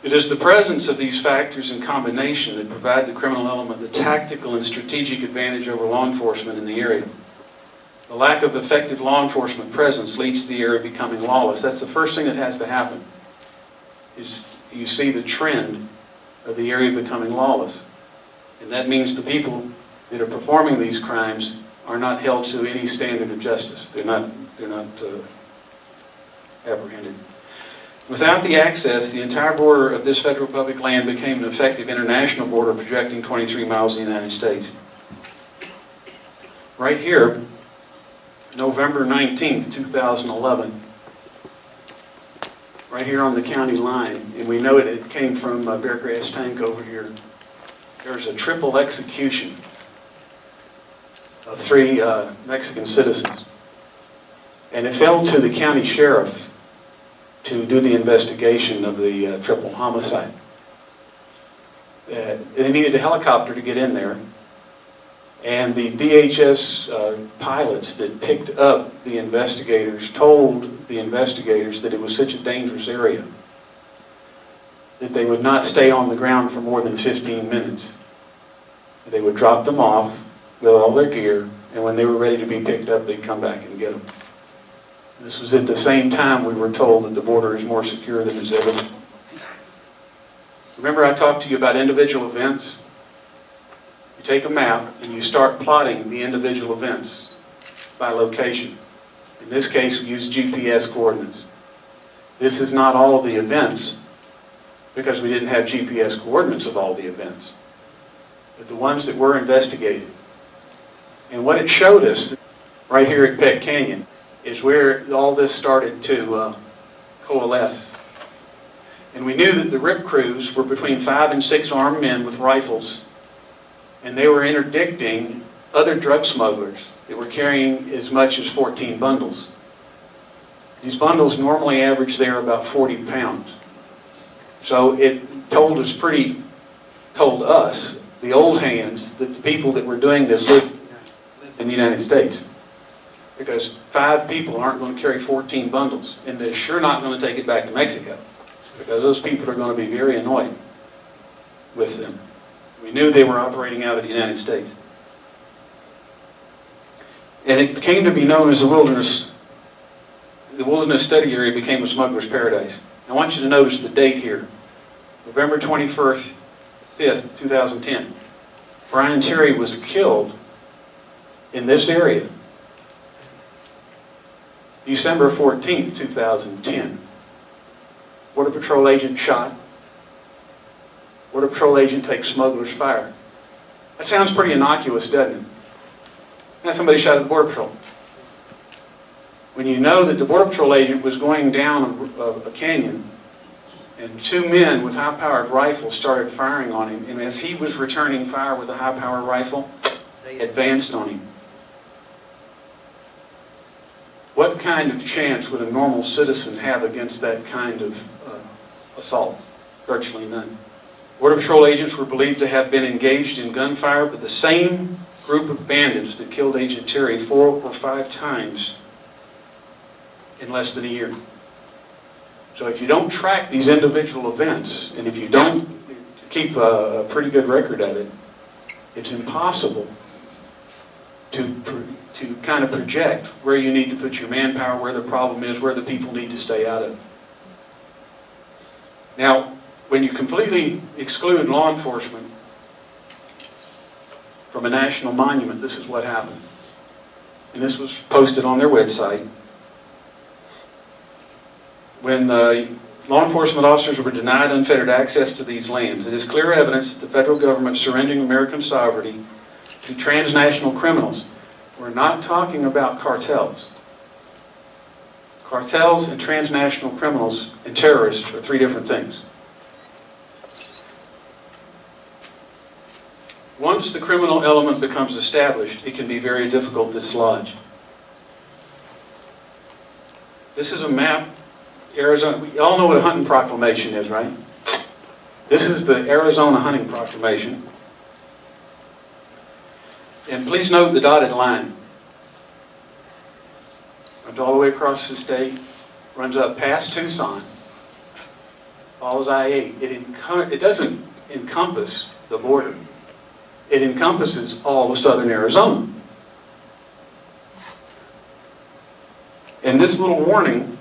It is the presence of these factors in combination that provide the criminal element the tactical and strategic advantage over law enforcement in the area. The lack of effective law enforcement presence leads to the area becoming lawless. That's the first thing that has to happen, is you see the trend of the area becoming lawless. And that means the people that are performing these crimes are not held to any standard of justice. They're not apprehended. Without the access, the entire border of this federal public land became an effective international border projecting 23 miles in the United States. Right here, November 19th, 2011, right here on the county line, and we know it came from Beargrass Tank over here. There's a triple execution of 3 Mexican citizens. And it fell to the county sheriff to do the investigation of the triple homicide. They needed a helicopter to get in there. And the DHS pilots that picked up the investigators told the investigators that it was such a dangerous area that they would not stay on the ground for more than 15 minutes. They would drop them off with all their gear, and when they were ready to be picked up, they'd come back and get them. This was at the same time we were told that the border is more secure than it's ever been. Remember I talked to you about individual events? You take a map and you start plotting the individual events by location. In this case, we use GPS coordinates. This is not all of the events because we didn't have GPS coordinates of all the events, but the ones that were investigated. And what it showed us right here at Peck Canyon is where all this started to coalesce. And we knew that the RIP crews were between 5 and 6 armed men with rifles, and they were interdicting other drug smugglers that were carrying as much as 14 bundles. These bundles normally average there about 40 pounds. So it told us, the old hands, that the people that were doing this lived in the United States. Because 5 people aren't going to carry 14 bundles, and they're sure not going to take it back to Mexico, because those people are going to be very annoyed with them. We knew they were operating out of the United States. And it came to be known as the wilderness. The wilderness study area became a smuggler's paradise. I want you to notice the date here. November 21st, 5th, 2010. Brian Terry was killed in this area. December 14th, 2010. Border Patrol agent shot. Border Patrol agent takes smuggler's fire. That sounds pretty innocuous, doesn't it? Now somebody shot at the Border Patrol. When you know that the Border Patrol agent was going down a canyon, and 2 men with high-powered rifles started firing on him, and as he was returning fire with a high-powered rifle, they advanced on him. What kind of chance would a normal citizen have against that kind of assault? Virtually none. Border Patrol agents were believed to have been engaged in gunfire, but the same group of bandits that killed Agent Terry 4 or 5 times in less than a year. So if you don't track these individual events, and if you don't keep a pretty good record of it, it's impossible to kind of project where you need to put your manpower, where the problem is, where the people need to stay out of. Now, when you completely exclude law enforcement from a national monument, this is what happened. And this was posted on their website. When the law enforcement officers were denied unfettered access to these lands, it is clear evidence that the federal government surrendering American sovereignty to transnational criminals. We're not talking about cartels. Cartels and transnational criminals and terrorists are 3 different things. Once the criminal element becomes established, it can be very difficult to dislodge. This is a map. Arizona. We all know what a hunting proclamation is, right? This is the Arizona hunting proclamation. And please note the dotted line. Runs all the way across the state, runs up past Tucson, follows I-8. It doesn't encompass the border. It encompasses all of southern Arizona. And this little warning,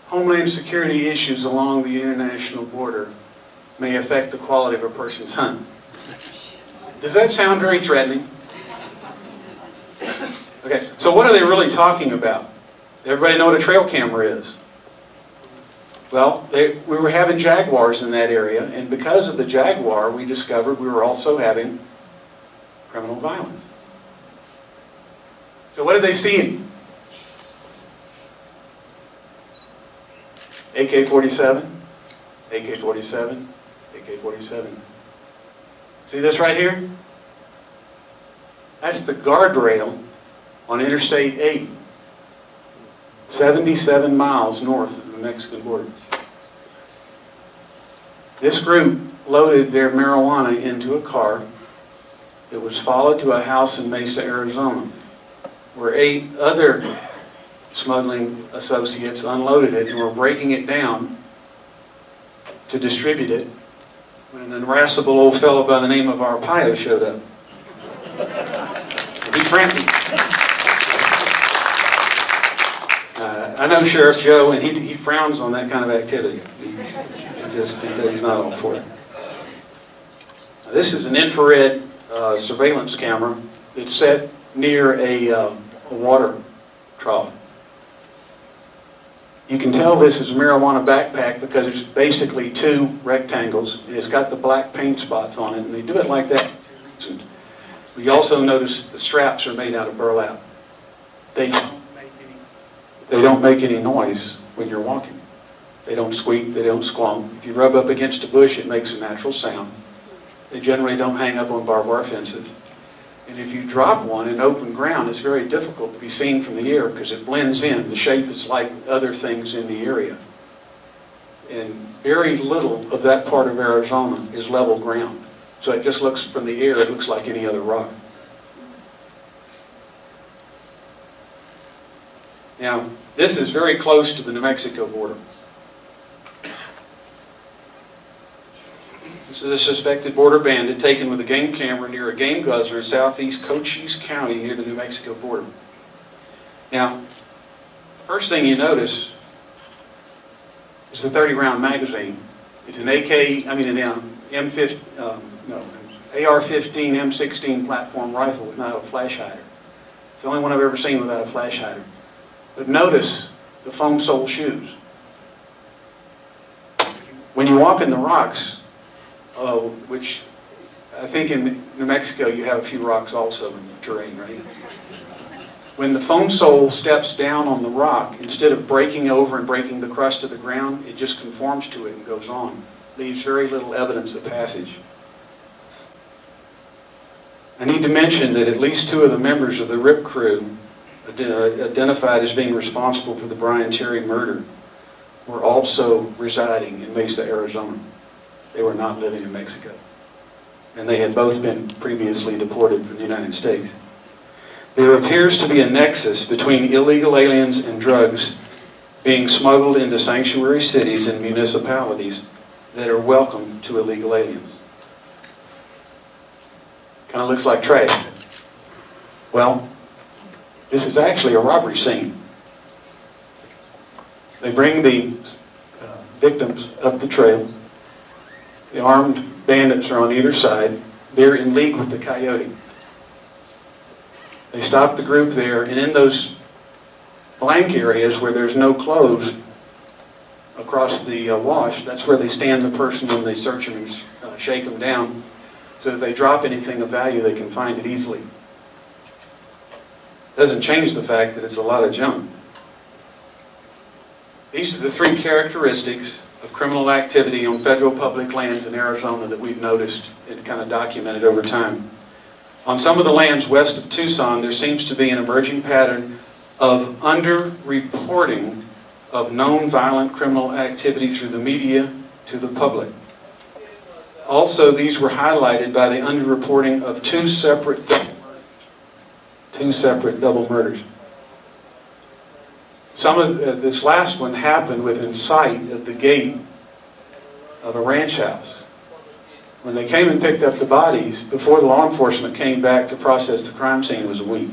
Homeland Security issues along the international border may affect the quality of a person's hunt. Does that sound very threatening? Okay, so what are they really talking about? Everybody know what a trail camera is? Well, we were having jaguars in that area, and because of the jaguar, we discovered we were also having criminal violence. So what are they seeing? AK-47, AK-47, AK-47. See this right here? That's the guardrail on Interstate 8, 77 miles north of the Mexican border. This group loaded their marijuana into a car. It was followed to a house in Mesa, Arizona, where 8 other smuggling associates unloaded it and were breaking it down to distribute it when an irascible old fellow by the name of Arpaio showed up. He frantic. I know Sheriff Joe, and he frowns on that kind of activity. He's not all for it. This is an infrared surveillance camera that's set near a water trough. You can tell this is a marijuana backpack because it's basically 2 rectangles. And it's got the black paint spots on it, and they do it like that. We also notice the straps are made out of burlap. They don't make any noise when you're walking. They don't squeak, they don't squonk. If you rub up against a bush, it makes a natural sound. They generally don't hang up on barbed wire fences. And if you drop one in open ground, it's very difficult to be seen from the air because it blends in. The shape is like other things in the area. And very little of that part of Arizona is level ground. So it just looks, from the air, it looks like any other rock. Now, this is very close to the New Mexico border. This is a suspected border bandit taken with a game camera near a game guzzler in southeast Cochise County near the New Mexico border. Now, first thing you notice is the 30-round magazine. It's an AR-15 M16 platform rifle without a flash hider. It's the only one I've ever seen without a flash hider. But notice the foam sole shoes. When you walk in the rocks, which I think in New Mexico you have a few rocks also in the terrain, right? When the foam sole steps down on the rock, instead of breaking over and breaking the crust of the ground, it just conforms to it and goes on. Leaves very little evidence of passage. I need to mention that at least 2 of the members of the RIP crew identified as being responsible for the Brian Terry murder were also residing in Mesa, Arizona. They were not living in Mexico. And they had both been previously deported from the United States. There appears to be a nexus between illegal aliens and drugs being smuggled into sanctuary cities and municipalities that are welcome to illegal aliens. Kind of looks like trash. Well, this is actually a robbery scene. They bring the victims up the trail. The armed bandits are on either side. They're in league with the coyote. They stop the group there, and in those blank areas where there's no clothes across the wash, that's where they stand the person when they search them and shake them down, so that if they drop anything of value, they can find it easily. Doesn't change the fact that it's a lot of junk. These are the 3 characteristics of criminal activity on federal public lands in Arizona that we've noticed and kind of documented over time. On some of the lands west of Tucson, there seems to be an emerging pattern of underreporting of known violent criminal activity through the media to the public. Also, these were highlighted by the underreporting of 2 separate double murders. Some of this last one happened within sight of the gate of a ranch house. When they came and picked up the bodies, before the law enforcement came back to process the crime scene, it was a week.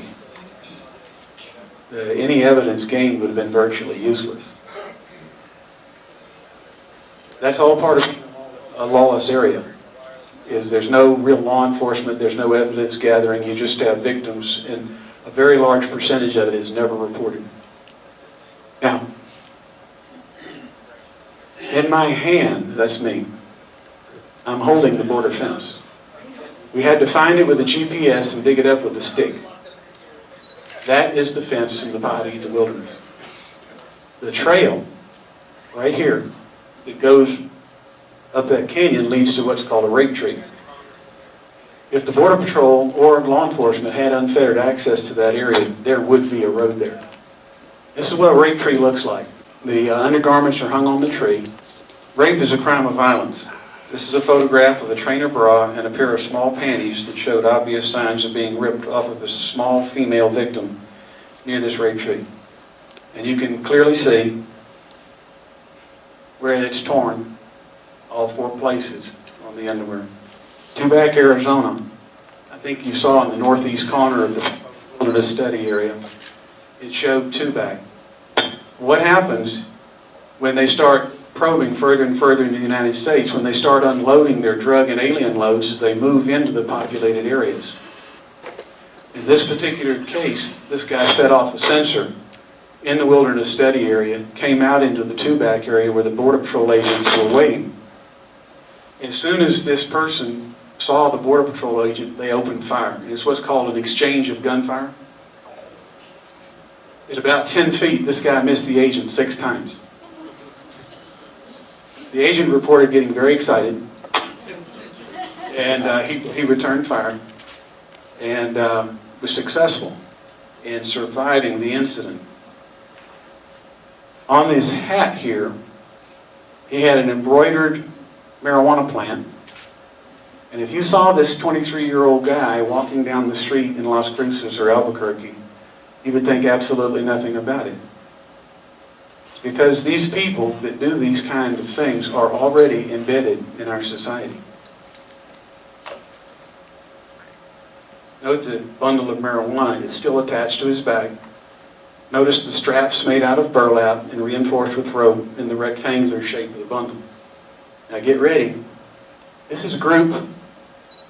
Any evidence gained would have been virtually useless. That's all part of a lawless area. There's no real law enforcement, there's no evidence gathering, you just have victims, and a very large percentage of it is never reported. Now, in my hand, that's me, I'm holding the border fence. We had to find it with a GPS and dig it up with a stick. That is the fence in the body of the wilderness. The trail, right here, that goes up that canyon leads to what's called a rape tree. If the Border Patrol or law enforcement had unfettered access to that area, there would be a road there. This is what a rape tree looks like. The undergarments are hung on the tree. Rape is a crime of violence. This is a photograph of a trainer bra and a pair of small panties that showed obvious signs of being ripped off of a small female victim near this rape tree. And you can clearly see where it's torn, all 4 places on the underwear. Tubac, Arizona. I think you saw in the northeast corner of the wilderness study area, it showed Tubac. What happens when they start probing further and further into the United States, when they start unloading their drug and alien loads as they move into the populated areas? In this particular case, this guy set off a sensor in the wilderness study area, came out into the Tubac area where the Border Patrol agents were waiting. As soon as this person saw the Border Patrol agent, they opened fire. It's what's called an exchange of gunfire. At about 10 feet, this guy missed the agent 6 times. The agent reported getting very excited, and he returned fire and was successful in surviving the incident. On his hat here, he had an embroidered marijuana plant, and if you saw this 23-year-old guy walking down the street in Las Cruces or Albuquerque, you would think absolutely nothing about it. Because these people that do these kind of things are already embedded in our society. Note the bundle of marijuana is still attached to his bag. Notice the straps made out of burlap and reinforced with rope in the rectangular shape of the bundle. Now get ready. This is a group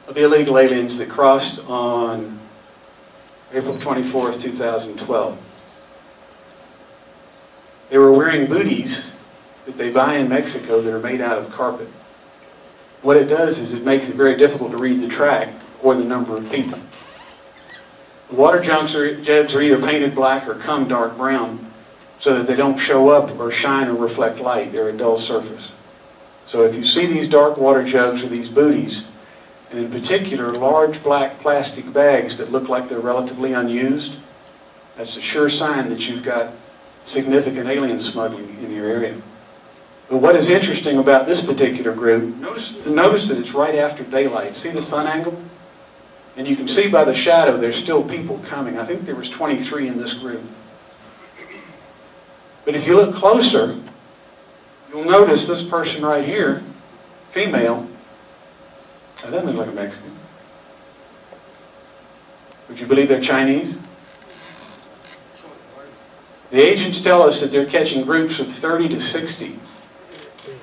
of illegal aliens that crossed on April 24th, 2012. They were wearing booties that they buy in Mexico that are made out of carpet. What it does is it makes it very difficult to read the track or the number of people. The water jugs are either painted black or come dark brown so that they don't show up or shine or reflect light. They're a dull surface. So if you see these dark water jugs or these booties, and in particular large black plastic bags that look like they're relatively unused, that's a sure sign that you've got significant alien smuggling in your area. But what is interesting about this particular group, notice that it's right after daylight. See the sun angle? And you can see by the shadow there's still people coming. I think there was 23 in this group. But if you look closer, you'll notice this person right here, female, that doesn't look like a Mexican. Would you believe they're Chinese? The agents tell us that they're catching groups of 30 to 60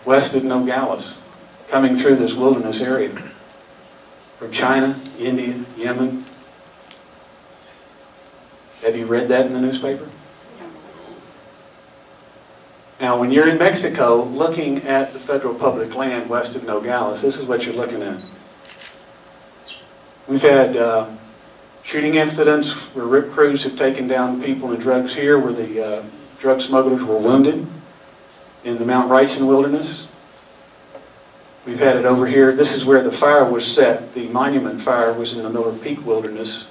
west of Nogales coming through this wilderness area from China, India, Yemen. Have you read that in the newspaper? Now, when you're in Mexico looking at the federal public land west of Nogales, this is what you're looking at. We've had shooting incidents where RIP crews have taken down people and drugs here, where the drug smugglers were wounded in the Mount Wrightson wilderness. We've had it over here. This is where the fire was set. The monument fire was in the Miller Peak wilderness.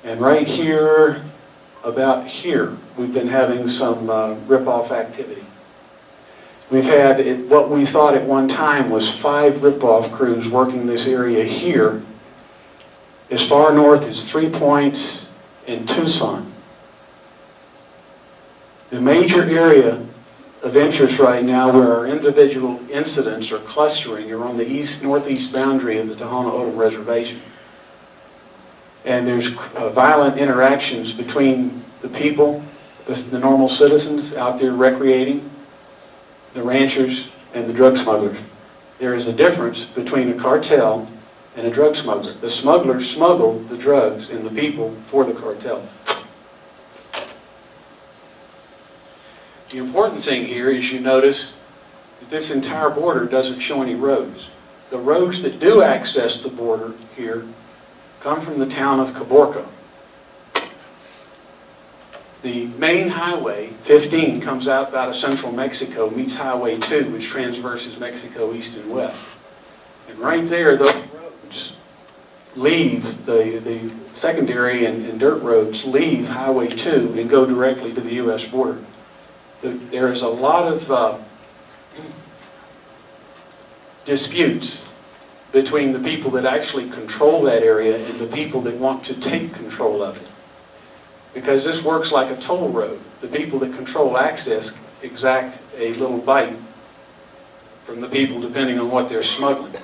And right here, about here, we've been having some rip-off activity. We've had what we thought at one time was 5 rip-off crews working this area here, as far north as 3 Points and Tucson. The major area of interest right now where our individual incidents are clustering are on the northeast boundary of the Tohono O'odham Reservation. And there's violent interactions between the people, the normal citizens out there recreating, the ranchers, and the drug smugglers. There is a difference between a cartel and a drug smuggler. The smugglers smuggle the drugs and the people for the cartels. The important thing here is you notice that this entire border doesn't show any roads. The roads that do access the border here come from the town of Caborca. The main highway, 15, comes out of central Mexico, meets Highway 2, which transverses Mexico east and west. And right there, those roads leave, the secondary and dirt roads leave Highway 2 and go directly to the U.S. border. There is a lot of disputes between the people that actually control that area and the people that want to take control of it. Because this works like a toll road. The people that control access exact a little bite from the people depending on what they're smuggling.